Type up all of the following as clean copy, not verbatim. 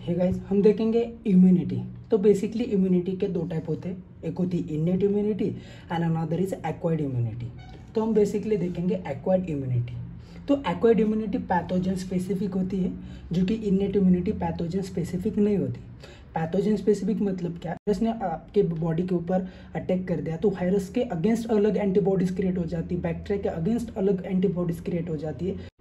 Hey guys, हम देखेंगे immunity. तो बेसिकली इम्यूनिटी के दो टाइप होते हैं, एक होती है innate immunity and another is acquired immunity. तो हम बेसिकली देखेंगे एक्वायर्ड इम्यूनिटी। तो एक्वायर्ड इम्यूनिटी पैथोजन स्पेसिफिक होती है, जो कि इनेट इम्यूनिटी पैथोजन स्पेसिफिक नहीं होती। पैथोजन स्पेसिफिक मतलब क्या, वायरस ने आपके बॉडी के ऊपर अटैक कर दिया तो वायरस के अगेंस्ट अलग एंटीबॉडीज क्रिएट हो जाती है, बैक्टीरिया के अगेंस्ट अलग एंटीबॉडीज क्रिएट हो जाती है।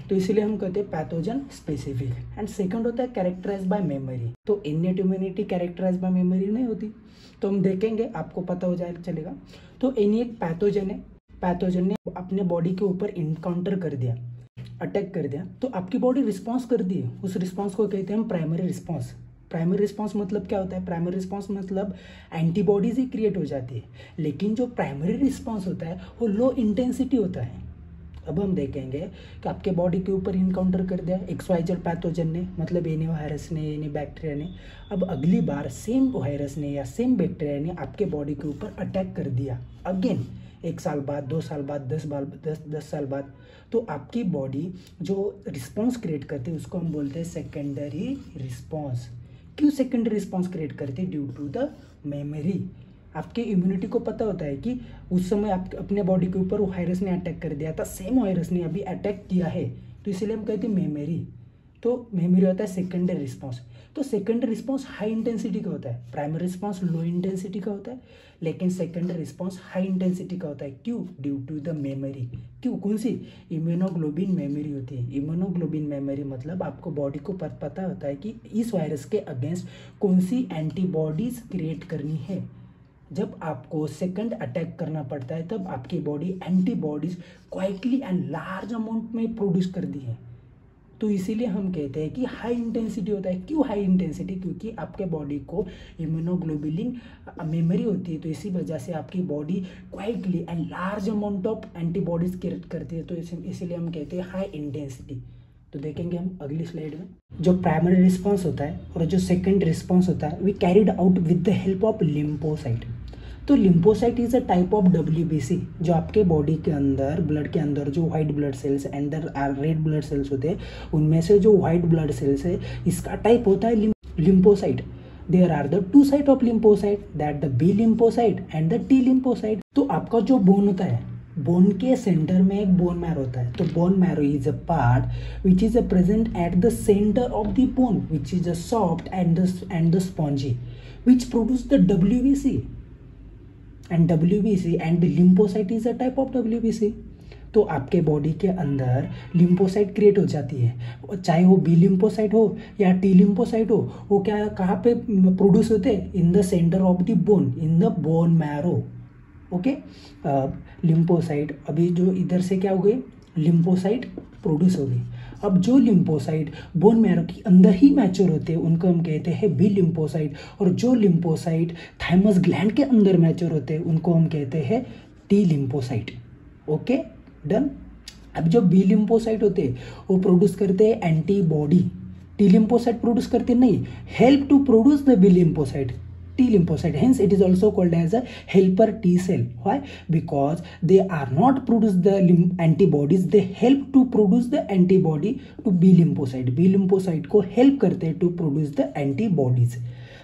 तो इसीलिए हम कहते हैं पैथोजन स्पेसिफिक। एंड सेकंड होता है कैरेक्टराइज बाय मेमोरी। तो innate immunity characterise by memory नहीं होती। तो हम देखेंगे, आपको पता हो जाएगा चलेगा। तो इन्हीं एक पैथोजन है, पैथोजन ने अपने बॉडी के ऊपर इनकाउंटर कर दिया, अटैक कर दिया, तो आपकी बॉडी रिस्पॉन्स कर दी है। उस रिस्पॉन्स को कहते हैं हम प्राइमरी रिस्पॉन्स। प्राइमरी रिस्पॉन्स मतलब क्या होता है? प्राइमरी रिस्पॉन्स मतलब एंटीबॉडीज ही क्रिएट हो जाती है, लेकिन जो प्राइमरी रिस्पॉन्स होता है वो लो इंटेंसिटी होता है। अब हम देखेंगे कि आपके बॉडी के ऊपर इनकाउंटर कर दिया XYZ पैथोजन ने, मतलब एनी वायरस ने, एनी बैक्टीरिया ने। अब अगली बार सेम वायरस ने या सेम बैक्टीरिया ने आपके बॉडी के ऊपर अटैक कर दिया अगेन, 1 साल बाद, 2 साल बाद, 10 साल बाद। तो आपकी बॉडी जो रिस्पॉन्स क्रिएट करती है उसको हम बोलते हैं सेकेंडरी रिस्पॉन्स। क्यों सेकेंडरी रिस्पॉन्स क्रिएट करती है? Due to the memory. आपके इम्यूनिटी को पता होता है कि उस समय आप अपने बॉडी के ऊपर वो वायरस ने अटैक कर दिया था, सेम वायरस ने अभी अटैक किया है, तो इसीलिए हम कहते हैं मेमोरी। तो मेमोरी होता है सेकेंडरी रिस्पॉन्स। तो सेकेंडरी रिस्पॉन्स हाई इंटेंसिटी का होता है, प्राइमरी रिस्पॉन्स लो इंटेंसिटी का होता है, लेकिन सेकेंडरी रिस्पॉन्स हाई इंटेंसिटी का होता है। क्यों? Due to the memory. क्यों? कौन सी? इम्यूनोग्लोबिन मेमोरी होती है। इम्यूनोग्लोबिन मेमोरी मतलब आपको बॉडी को पता होता है कि इस वायरस के अगेंस्ट कौन सी एंटीबॉडीज क्रिएट करनी है। जब आपको सेकंड अटैक करना पड़ता है तब आपकी body antibodies Quickly and large amount में प्रोड्यूस कर दी है। तो इसीलिए हम कहते हैं कि हाई इंटेंसिटी होता है। क्यों हाई इंटेंसिटी? क्योंकि आपके बॉडी को इम्यूनोग्लोबुलिन मेमोरी होती है, तो इसी वजह से आपकी body Quickly and large amount of antibodies create करती है। तो इसीलिए हम कहते हैं हाई इंटेंसिटी। तो देखेंगे हम अगली स्लाइड में। जो प्राइमरी रिस्पॉन्स होता है और जो सेकेंड रिस्पॉन्स होता है we carried out with the help of lymphocyte. तो lymphocyte is a type of WBC, जो आपके बॉडी के अंदर, ब्लड के अंदर जो white blood cells and red blood cells होते हैं, उनमें से जो व्हाइट ब्लड सेल्स है इसका टाइप होता है lymphocyte. There are the 2 site of lymphocyte, that the B lymphocyte and the T lymphocyte. तो आपका जो बोन होता है, बोन के सेंटर में एक बोन मैरो होता है। तो bone marrow is a part which is present at the centre of the bone, which is a soft and the spongy, which produce the WBC and WBC and the lymphocyte is a type of WBC। तो आपके body के अंदर lymphocyte create हो जाती है, चाहे वो B lymphocyte हो या T लिम्फोसाइट हो। वो क्या, कहाँ पे प्रोड्यूस होते हैं? In the centre of the bone, in the bone marrow. Okay, lymphocyte अभी जो इधर से क्या हो गई, लिम्फोसाइट प्रोड्यूस हो गई। अब जो लिम्फोसाइट बोन मैरो के अंदर ही मैच्योर होते हैं उनको हम कहते हैं B लिम्फोसाइट, और जो लिम्फोसाइट थाइमस ग्लैंड के अंदर मैच्योर होते हैं उनको हम कहते हैं T लिम्फोसाइट। Okay, done. अब जो B लिम्फोसाइट होते हैं वो प्रोड्यूस करते हैं एंटीबॉडी, T लिम्फोसाइट प्रोड्यूस करते नहीं, help to produce the B lymphocyte, T lymphocyte. Hence it is also called as a helper T cell. Why? Because they are not produce the antibodies, they help to produce the antibody to B lymphocyte. B lymphocyte को help करते हैं to produce the antibodies.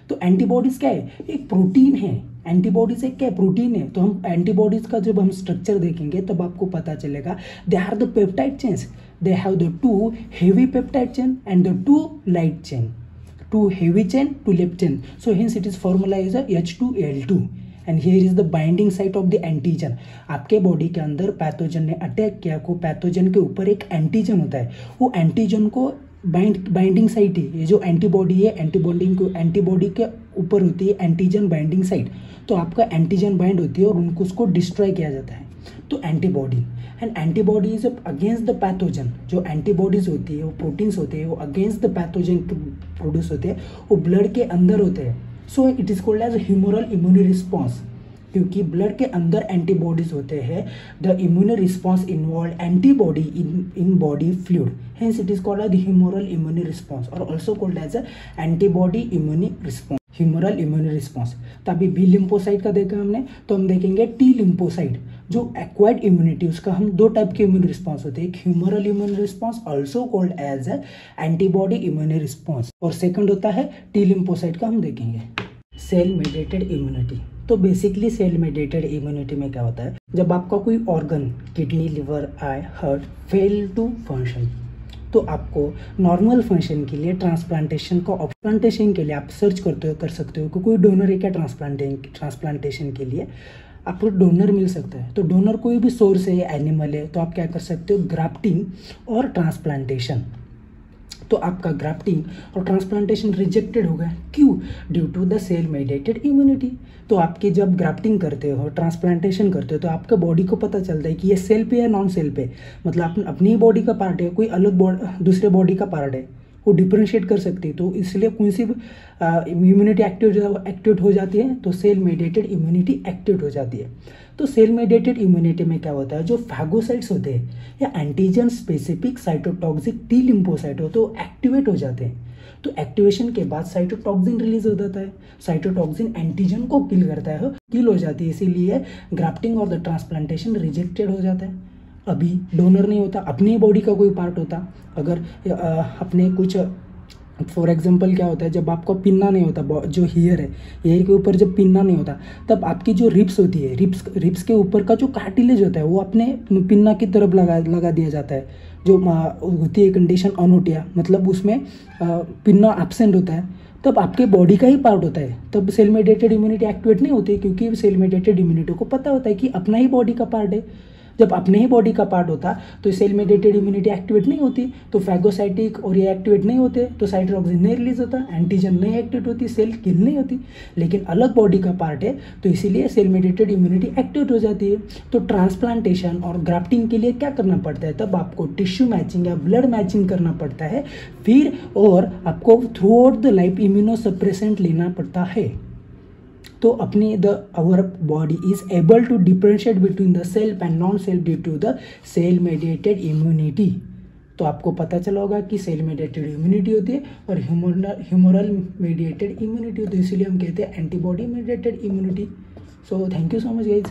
तो antibodies क्या है? एक protein है। Antibodies एक क्या है? प्रोटीन है। तो हम एंटीबॉडीज का जब हम स्ट्रक्चर देखेंगे तब आपको पता चलेगा they are the peptide chains, they have the 2 heavy peptide chain and the 2 light chain, 2 heavy chain, 2 left chain. So hence it is formula is a H2L2 and here is the binding site of the antigen. आपके body के अंदर pathogen ने attack किया, को pathogen के ऊपर एक antigen होता है, वो एंटीजन को बाइंडिंग साइट है। ये जो एंटीबॉडी है, एंटीबॉडी के ऊपर होती है एंटीजन बाइंडिंग साइट। तो आपका एंटीजन बाइंड होती है और उनको उसको डिस्ट्रॉय किया जाता है, तो antibody. And antibody is against the pathogen. जो एंटीबॉडीज होती है वो प्रोटीन्स होते हैं, वो अगेंस्ट द पैथोजन प्रोड्यूस होते हैं, वो ब्लड के अंदर होते हैं। So it is called as humoral immune response, क्योंकि ब्लड के अंदर एंटीबॉडीज होते हैं। The immune response involve antibody in body fluid, hence it is called as humoral immune response और also called as antibody immune response, humoral immune response. तो अभी B lymphocyte का देखा हमने, तो हम देखेंगे T लिम्फोसाइट। जो एक्वायर्ड इम्यूनिटी उसका हम दो टाइप के इम्यून रिस्पॉन्स होते हैं, एक humoral immune response also called as antibody immune response, और सेकंड होता है टी लिम्फोसाइट का हम देखेंगे सेल मेडिएटेड इम्यूनिटी। तो बेसिकली सेल मेडिएटेड इम्यूनिटी में क्या होता है, जब आपका कोई organ kidney liver eye heart fail to function, तो आपको नॉर्मल फंक्शन के लिए ट्रांसप्लांटेशन के लिए आप सर्च कर सकते हो कि कोई डोनर है क्या ट्रांसप्लांटेशन के लिए, आपको डोनर मिल सकता है। तो डोनर कोई भी सोर्स है, एनिमल है, तो आप क्या कर सकते हो, ग्राफ्टिंग और ट्रांसप्लांटेशन। तो आपका ग्राफ्टिंग और ट्रांसप्लांटेशन रिजेक्टेड हो गया, क्यों, due to the cell mediated immunity. तो आपकी जब ग्राफ्टिंग करते हो, ट्रांसप्लांटेशन करते हो, तो आपके बॉडी को पता चलता है कि ये सेल पे है नॉन सेल पे, मतलब अपनी ही बॉडी का पार्ट है, कोई अलग दूसरे बॉडी का पार्ट है, वो डिफ्रेंशिएट कर सकती है। तो इसलिए कौन सी इम्यूनिटी एक्टिवेट हो जाती है, तो सेल मेडिएटेड इम्यूनिटी एक्टिवेट हो जाती है। तो सेल मेडिएटेड इम्यूनिटी में क्या होता है, जो फैगोसाइट्स होते हैं या antigen specific cytotoxic T lymphocyte हो तो एक्टिवेट हो जाते हैं। तो एक्टिवेशन के बाद साइटोटॉक्सिन रिलीज हो जाता है, साइटोटॉक्सिन एंटीजन को किल करता है, किल हो जाती है, इसीलिए ग्राफ्टिंग और द ट्रांसप्लांटेशन रिजेक्टेड हो जाता है। अभी डोनर नहीं होता, अपनी बॉडी का कोई पार्ट होता, अगर अपने कुछ फॉर एग्जांपल क्या होता है, जब आपका पिन्ना नहीं होता, जो हेयर है, हेयर के ऊपर जब पिन्ना नहीं होता, तब आपकी जो रिब्स होती है, रिब्स के ऊपर का जो कार्टिलेज होता है वो अपने पिन्ना की तरफ लगा दिया जाता है। जो होती है कंडीशन अनोटिया, मतलब उसमें पिन्ना एब्सेंट होता है, तब आपके बॉडी का ही पार्ट होता है, तब सेल मेडिएटेड इम्यूनिटी एक्टिवेट नहीं होती, क्योंकि सेल मेडिएटेड इम्यूनिटी को पता होता है कि अपना ही बॉडी का पार्ट है। जब अपने ही बॉडी का पार्ट होता तो सेल मेडिएटेड इम्यूनिटी एक्टिवेट नहीं होती, तो फैगोसाइटिक और ये एक्टिवेट नहीं होते, तो साइटोटॉक्सिन नहीं रिलीज होता, एंटीजन नहीं एक्टिवेट होती, सेल किल नहीं होती। लेकिन अलग बॉडी का पार्ट है तो इसीलिए सेल मेडिएटेड इम्यूनिटी एक्टिवेट हो जाती है। तो ट्रांसप्लांटेशन और ग्राफ्टिंग के लिए क्या करना पड़ता है, तब आपको टिश्यू मैचिंग या ब्लड मैचिंग करना पड़ता है, फिर और आपको through out the life immunosuppressant लेना पड़ता है। तो अपनी our body is able to differentiate between the self and non-self due to the cell mediated immunity। तो आपको पता चला होगा कि सेल मेडिएटेड इम्यूनिटी होती है और ह्यूमरल मेडिएटेड इम्यूनिटी होती है, इसीलिए हम कहते हैं antibody mediated immunity. So thank you so much guys.